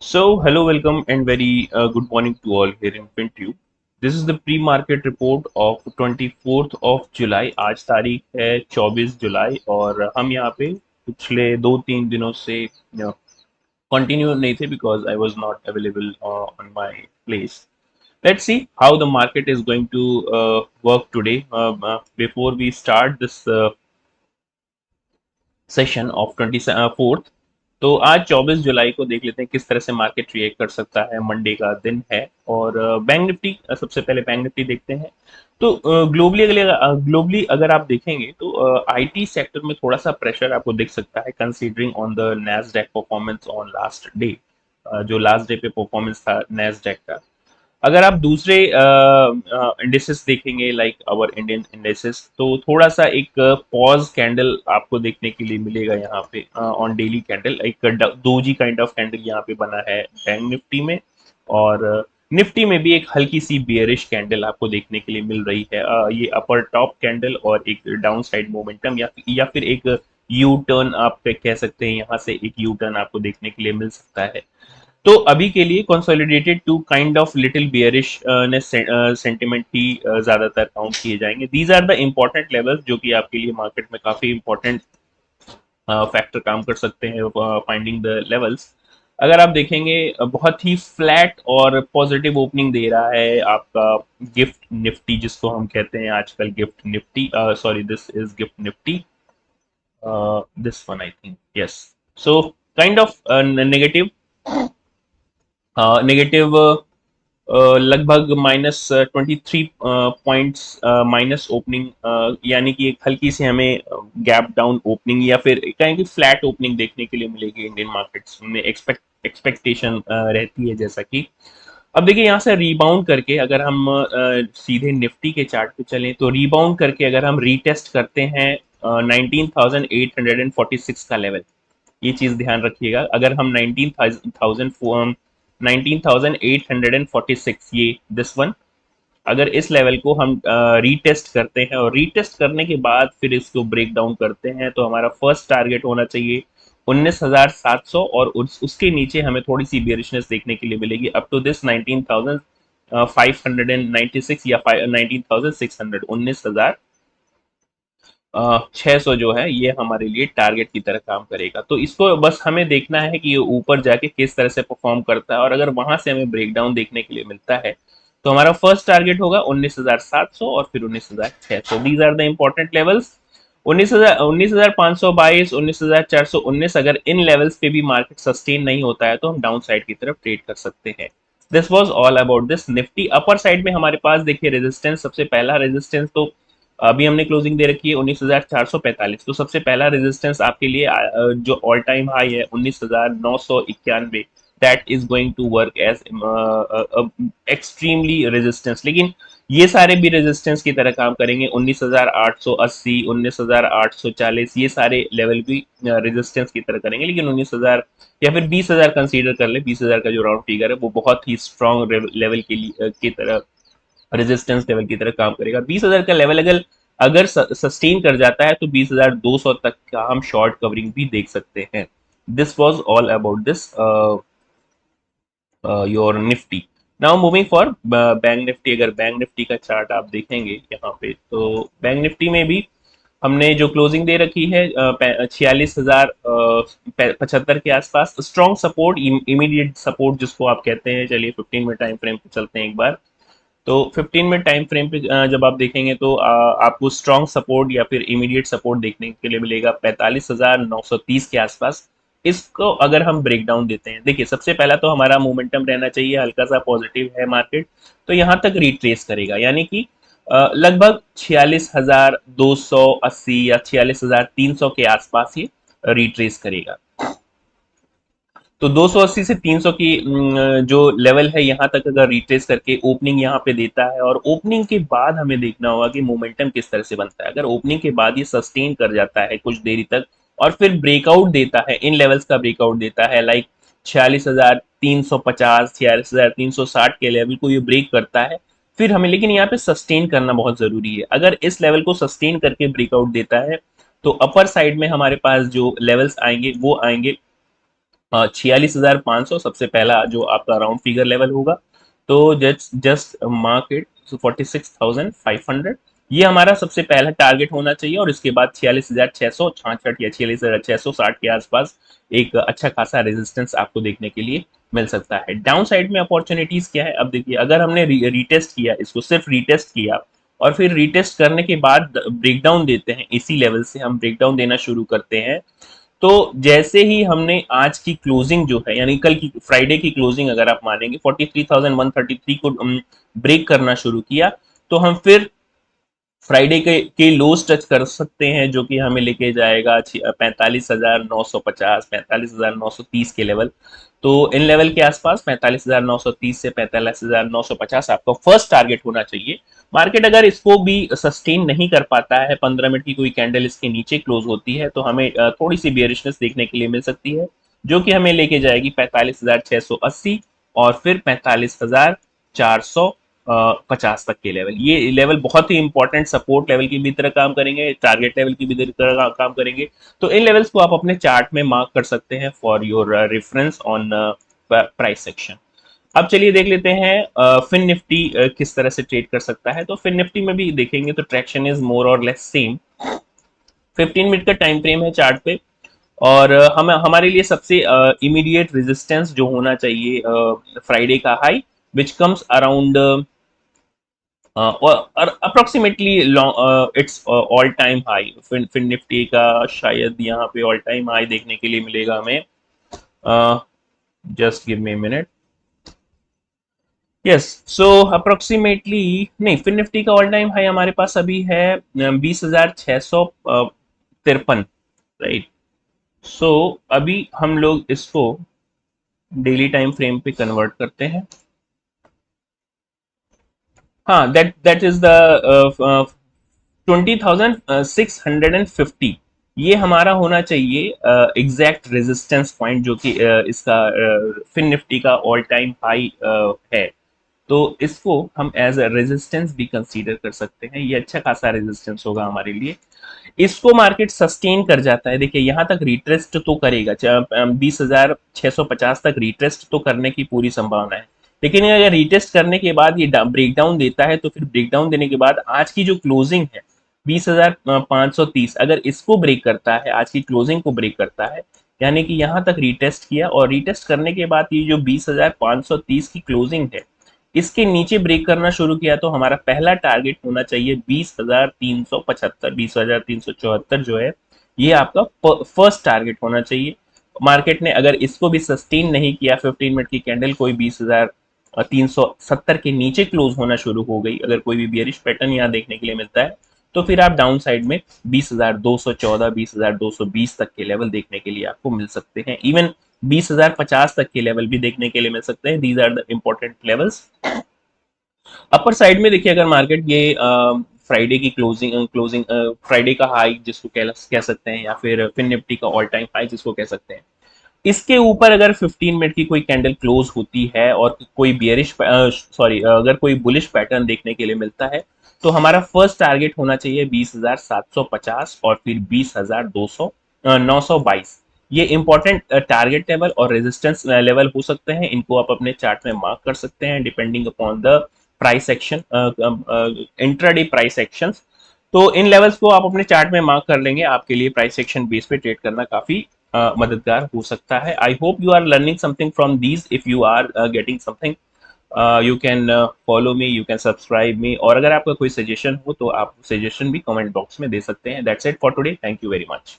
So, hello, welcome, and very good morning to all here in PinTube. This is the pre-market report of 24th of July. आज तारीख है 24 जुलाई और हम यहाँ पे पिछले 2-3 दिनों से कंटिन्यू नहीं थे because I was not available on my place. Let's see how the market is going to work today. Before we start this session of 24th। तो आज 24 जुलाई को देख लेते हैं किस तरह से मार्केट रिएक्ट कर सकता है। मंडे का दिन है और बैंक निफ्टी, सबसे पहले बैंक निफ्टी देखते हैं। तो ग्लोबली अगर आप देखेंगे तो आईटी सेक्टर में थोड़ा सा प्रेशर आपको दिख सकता है considering on the Nasdaq performance on last day. जो लास्ट डे पे परफॉर्मेंस था नैस्डैक का। अगर आप दूसरे इंडेसेस देखेंगे लाइक आवर इंडियन इंडेसेस, तो थोड़ा सा एक पॉज कैंडल आपको देखने के लिए मिलेगा यहाँ पे ऑन डेली कैंडल। एक दोजी काइंड ऑफ कैंडल यहाँ पे बना है बैंक निफ्टी में, और निफ्टी में भी एक हल्की सी बियरिश कैंडल आपको देखने के लिए मिल रही है। ये अपर टॉप कैंडल और एक डाउन साइड मोमेंटम या फिर एक यू टर्न आप कह सकते हैं, यहाँ से एक यू टर्न आपको देखने के लिए मिल सकता है। तो अभी के लिए consolidated to kind of little bearish sentiment ही ज्यादातर काउंट किए जाएंगे। These are the important levels जो कि आपके लिए मार्केट में काफी इंपॉर्टेंट फैक्टर काम कर सकते हैं फाइंडिंग द लेवल्स। अगर आप देखेंगे बहुत ही फ्लैट और पॉजिटिव ओपनिंग दे रहा है आपका गिफ्ट निफ्टी, जिसको हम कहते हैं आजकल gift Nifty. Sorry, this is gift Nifty, this one I think, yes. So kind of negative negative लगभग -23 पॉइंट्स माइनस ओपनिंग, यानी कि एक हल्की सी हमें गैप डाउन ओपनिंग या फिर कहें कि फ्लैट ओपनिंग देखने के लिए मिलेगी इंडियन मार्केट्स में। एक्सपेक्टेशन रहती है जैसा कि अब देखिए यहाँ से रीबाउंड करके अगर हम सीधे निफ्टी के चार्ट पे चलें, तो रीबाउंड करके अगर हम रीटेस्ट करते हैं 19,846 का लेवल, ये चीज ध्यान रखिएगा। अगर हम 19,846, ये दिस वन, अगर इस लेवल को हम रीटेस्ट करते हैं और रीटेस्ट करने के बाद फिर इसको ब्रेक डाउन करते हैं, तो हमारा फर्स्ट टारगेट होना चाहिए 19,700, और उसके नीचे हमें थोड़ी सी बेरिशनेस देखने के लिए मिलेगी अप टू दिस 19,596 या 19,600, 19,600 जो है ये हमारे लिए टारगेट की तरह काम करेगा। तो इसको बस हमें देखना है कि ये ऊपर जाके किस तरह से परफॉर्म करता है, और अगर वहां से हमें ब्रेकडाउन देखने के लिए मिलता है तो हमारा फर्स्ट टारगेट होगा 19,700 और फिर 19,600। These are the important levels. 19,522, 19,419, अगर इन लेवल्स पे भी मार्केट सस्टेन नहीं होता है तो हम डाउन साइड की तरफ ट्रेड कर सकते हैं। This was all about this Nifty. Upper side में हमारे पास देखिए रेजिस्टेंस, सबसे पहला रेजिस्टेंस तो अभी हमने क्लोजिंग दे रखी है 19,445। तो सबसे पहला रेजिस्टेंस आपके लिए जो ऑल टाइम हाई है 19,991, that is going to work as extremely resistance. लेकिन ये सारे भी रेजिस्टेंस की तरह काम करेंगे। 19,880, 19,840, ये सारे लेवल भी रेजिस्टेंस की तरह करेंगे। लेकिन 19,000 या फिर 20,000 कंसीडर कर ले, 20,000 का जो राउंड फिगर है वो बहुत ही स्ट्रॉन्ग लेवल के लिए की तरह, रेजिस्टेंस लेवल की तरह काम करेगा। 20,000 का लेवल अगर अगर सस्टेन कर जाता है तो 20,200 तक का हम शॉर्ट कवरिंग भी देख सकते हैं। This was all about this your Nifty. Now moving for bank Nifty. अगर बैंक निफ्टी का चार्ट आप देखेंगे यहाँ पे, तो बैंक निफ्टी में भी हमने जो क्लोजिंग दे रखी है 46,075 के आसपास। स्ट्रॉन्ग सपोर्ट, इमीडिएट सपोर्ट जिसको आप कहते हैं। चलिए 15 मिनट टाइम फ्रेम पे चलते हैं एक बार। तो 15 मिनट टाइम फ्रेम पे जब आप देखेंगे तो आपको स्ट्रॉन्ग सपोर्ट या फिर इमीडिएट सपोर्ट देखने के लिए मिलेगा 45,930 के आसपास। इसको अगर हम ब्रेक डाउन देते हैं, देखिए सबसे पहला तो हमारा मोमेंटम रहना चाहिए हल्का सा पॉजिटिव है मार्केट, तो यहाँ तक रिट्रेस करेगा, यानी कि लगभग 46,280 या 46,300 के आसपास ये रिट्रेस करेगा। तो 280 से 300 की जो लेवल है यहाँ तक अगर रिट्रेस करके ओपनिंग यहाँ पे देता है, और ओपनिंग के बाद हमें देखना होगा कि मोमेंटम किस तरह से बनता है। अगर ओपनिंग के बाद ये सस्टेन कर जाता है कुछ देरी तक और फिर ब्रेकआउट देता है, इन लेवल्स का ब्रेकआउट देता है, लाइक 46,350, 46,360 के लेवल को ये ब्रेक करता है, फिर हमें लेकिन यहाँ पे सस्टेन करना बहुत जरूरी है। अगर इस लेवल को सस्टेन करके ब्रेकआउट देता है तो अपर साइड में हमारे पास जो लेवल्स आएंगे वो आएंगे 46,500 सबसे पहला जो आपका राउंड फिगर लेवल होगा। तो जस्ट जस्ट मार्क इट 46,500, ये हमारा सबसे पहला टारगेट होना चाहिए। और इसके बाद 46,666 या 46,660 के आसपास एक अच्छा खासा रेजिस्टेंस आपको देखने के लिए मिल सकता है। डाउन साइड में अपॉर्चुनिटीज क्या है, अब देखिए अगर हमने रीटेस्ट किया, इसको सिर्फ रीटेस्ट किया और फिर रीटेस्ट करने के बाद ब्रेकडाउन देते हैं, इसी लेवल से हम ब्रेकडाउन देना शुरू करते हैं, तो जैसे ही हमने आज की क्लोजिंग जो है, यानी कल की फ्राइडे की क्लोजिंग अगर आप मानेंगे 43,133 को ब्रेक करना शुरू किया, तो हम फिर फ्राइडे के लोज टच कर सकते हैं, जो कि हमें लेके जाएगा 45,950 45,930 के लेवल। तो इन लेवल के आसपास 45,930 से 45,950 आपका फर्स्ट टारगेट होना चाहिए। मार्केट अगर इसको भी सस्टेन नहीं कर पाता है, 15 मिनट की कोई कैंडल इसके नीचे क्लोज होती है, तो हमें थोड़ी सी बियरिशनेस देखने के लिए मिल सकती है, जो कि हमें लेके जाएगी 45,680 और फिर 45,400 50 तक के लेवल। ये लेवल बहुत ही इंपॉर्टेंट सपोर्ट लेवल की भी तरह काम करेंगे, टारगेट लेवल की भी तरह काम करेंगे। तो इन लेवल्स को आप अपने चार्ट में मार्क कर सकते हैं for your reference on price section. अब चलिए देख लेते हैं फिन निफ्टी किस तरह से ट्रेड कर सकता है। तो फिन निफ्टी में भी देखेंगे तो ट्रैक्शन इज मोर और लेस सेम। 15 मिनट का टाइम फ्रेम है चार्ट पे, और हम हमारे लिए सबसे इमीडिएट रेजिस्टेंस जो होना चाहिए फ्राइडे का हाई, विच कम्स अराउंड और approximately it's all time high. फिन निफ्टी का शायद यहाँ पे ऑल टाइम हाई देखने के लिए मिलेगा हमें। Just give me a minute। Yes, so approximately, नहीं, फिन निफ्टी का ऑल टाइम हाई हमारे पास अभी है 20,653, राइट। सो अभी हम लोग इसको डेली टाइम फ्रेम पे कन्वर्ट करते हैं। हाँ, दैट इज द 20,650, ये हमारा होना चाहिए एग्जैक्ट रेजिस्टेंस पॉइंट, जो कि इसका फिन निफ्टी का ऑल टाइम हाई है। तो इसको हम एज अ रेजिस्टेंस भी कंसीडर कर सकते हैं, ये अच्छा खासा रेजिस्टेंस होगा हमारे लिए। इसको मार्केट सस्टेन कर जाता है, देखिए यहाँ तक रिट्रेस्ट तो करेगा, 20,650 तक रिट्रेस्ट तो करने की पूरी संभावना है। लेकिन अगर रिटेस्ट करने के बाद ये ब्रेकडाउन देता है, तो फिर ब्रेकडाउन देने के बाद आज की जो क्लोजिंग है 20,530, अगर इसको ब्रेक करता है, आज की क्लोजिंग को ब्रेक करता है, यानी कि यहाँ तक रिटेस्ट किया और रिटेस्ट करने के बाद ये जो 20,530 की क्लोजिंग है, इसके नीचे ब्रेक करना शुरू किया, तो हमारा पहला टारगेट होना चाहिए 20,375, 20,374 जो है, ये आपका फर्स्ट टारगेट होना चाहिए। मार्केट ने अगर इसको भी सस्टेन नहीं किया, 15 मिनट की कैंडल कोई 20,370 के नीचे क्लोज होना शुरू हो गई, अगर कोई भी बियरिश पैटर्न यहाँ देखने के लिए मिलता है, तो फिर आप डाउन साइड में 20,214, 20,220 तक के लेवल देखने के लिए आपको मिल सकते हैं। इवन 20,050 तक के लेवल भी देखने के लिए मिल सकते हैं। These are the important levels. Upper side में देखिए, अगर मार्केट ये फ्राइडे की क्लोजिंग फ्राइडे का हाई जिसको कह सकते हैं, या फिर फिन निफ्टी का ऑल टाइम हाई जिसको कह सकते हैं, इसके ऊपर अगर 15 मिनट की कोई कैंडल क्लोज होती है और कोई बियरिश सॉरी अगर कोई बुलिश पैटर्न देखने के लिए मिलता है, तो हमारा फर्स्ट टारगेट होना चाहिए 20,750 और फिर 20,200 922। ये इंपॉर्टेंट टारगेट लेवल और रेजिस्टेंस लेवल हो सकते हैं, इनको आप अपने चार्ट में मार्क कर सकते हैं depending upon the price action, intraday price actions. तो इन लेवल्स को आप अपने चार्ट में मार्क कर लेंगे, आपके लिए प्राइस एक्शन बेस पे ट्रेड करना काफी मददगार हो सकता है। I hope you are learning something from these. If you are getting something, you can follow me, you can subscribe me, और अगर आपका कोई सजेशन हो तो आप सजेशन भी कमेंट बॉक्स में दे सकते हैं। That's it for today, thank you very much.